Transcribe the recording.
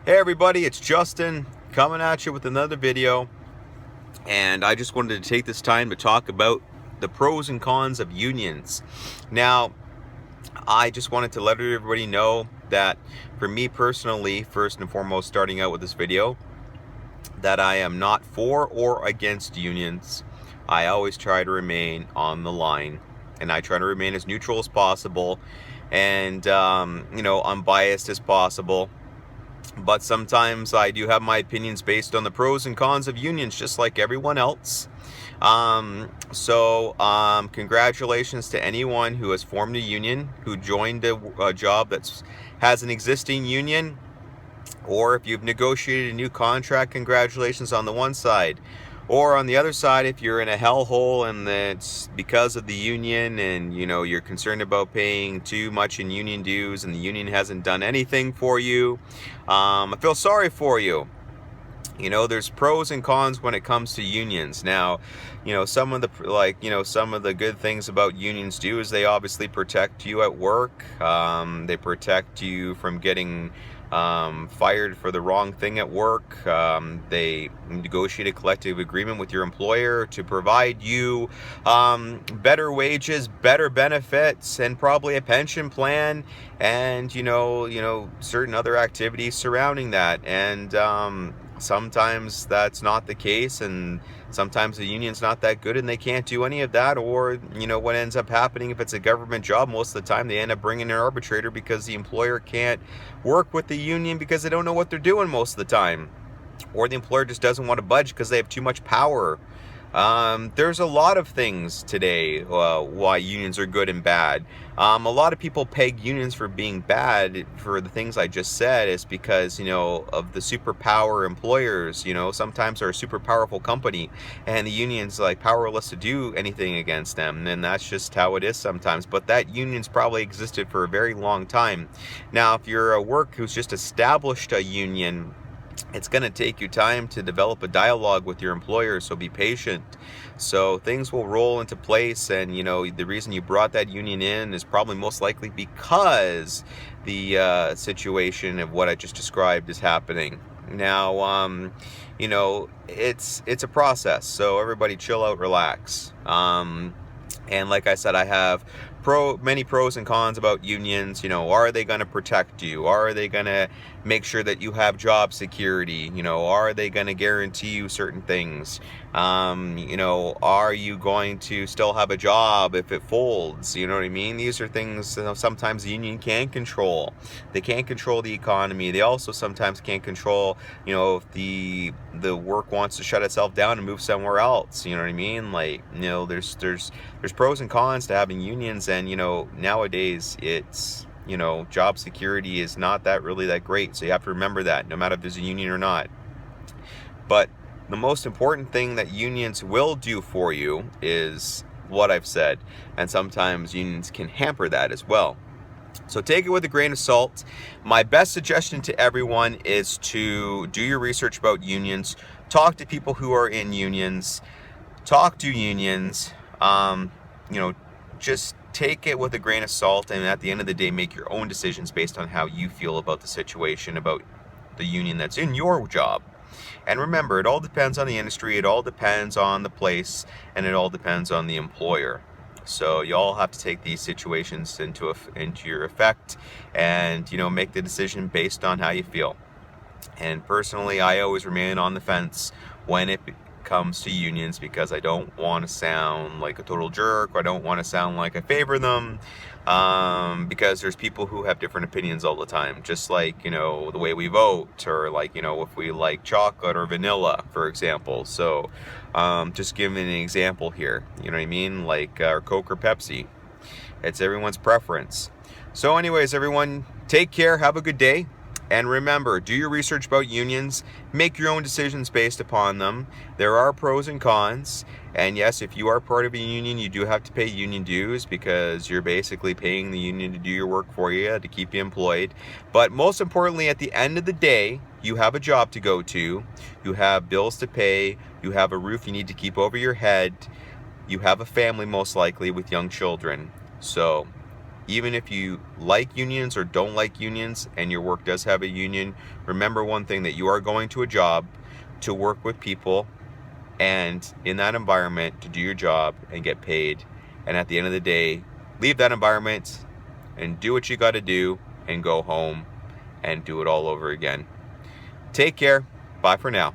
Hey everybody, it's Justin coming at you with another video, and I just wanted to take this time to talk about the pros and cons of unions. Now, I just wanted to let everybody know that for me personally, first and foremost, starting out with this video, that I am not for or against unions. I always try to remain on the line, and I try to remain as neutral as possible and unbiased as possible. But sometimes I do have my opinions based on the pros and cons of unions, just like everyone else. Congratulations to anyone who has formed a union, who joined a job that has an existing union, or if you've negotiated a new contract, congratulations on the one side. Or on the other side, if you're in a hellhole and it's because of the union and you're concerned about paying too much in union dues and the union hasn't done anything for you, I feel sorry for you. There's pros and cons when it comes to unions. Now, some of the good things about unions do is they obviously protect you at work. They protect you from getting fired for the wrong thing at work. They negotiate a collective agreement with your employer to provide you better wages, better benefits, and probably a pension plan, and certain other activities surrounding that. And sometimes that's not the case, and sometimes the union's not that good and they can't do any of that. Or what ends up happening, if it's a government job, most of the time they end up bringing an arbitrator because the employer can't work with the union because they don't know what they're doing most of the time, or the employer just doesn't want to budge because they have too much power. There's a lot of things today why unions are good and bad. A lot of people peg unions for being bad for the things I just said is because, of the superpower employers. Sometimes they're a super powerful company and the union's like powerless to do anything against them, and that's just how it is sometimes. But that union's probably existed for a very long time. Now, if you're a work who's just established a union, it's going to take you time to develop a dialogue with your employer, so be patient. So things will roll into place, and the reason you brought that union in is probably most likely because the situation of what I just described is happening. Now, it's a process, so everybody chill out, relax. And like I said, I have many pros and cons about unions. Are they going to protect you? Are they going to make sure that you have job security? Are they going to guarantee you certain things? Are you going to still have a job if it folds? You know what I mean? These are things sometimes the union can't control. They can't control the economy. They also sometimes can't control, if the work wants to shut itself down and move somewhere else. You know what I mean? There's pros and cons to having unions, and nowadays it's job security is not really that great, so you have to remember that no matter if there's a union or not. But the most important thing that unions will do for you is what I've said, and sometimes unions can hamper that as well. So take it with a grain of salt. My best suggestion to everyone is to do your research about unions, talk to people who are in unions, talk to unions. Just take it with a grain of salt, and at the end of the day, make your own decisions based on how you feel about the situation, about the union that's in your job. And remember, it all depends on the industry, it all depends on the place, and it all depends on the employer. So you all have to take these situations into your effect, and make the decision based on how you feel. And personally, I always remain on the fence when it comes to unions, because I don't want to sound like a total jerk, or I don't want to sound like I favor them, because there's people who have different opinions all the time, just like the way we vote, or if we like chocolate or vanilla, for example. So just giving an example here, you know what I mean, or Coke or Pepsi. It's everyone's preference. So anyways, everyone, take care, have a good day. And remember, do your research about unions, make your own decisions based upon them. There are pros and cons, and yes, if you are part of a union, you do have to pay union dues, because you're basically paying the union to do your work for you, to keep you employed. But most importantly, at the end of the day, you have a job to go to, you have bills to pay, you have a roof you need to keep over your head, you have a family most likely with young children. So even if you like unions or don't like unions and your work does have a union, remember one thing, that you are going to a job to work with people and in that environment to do your job and get paid. And at the end of the day, leave that environment and do what you got to do and go home and do it all over again. Take care. Bye for now.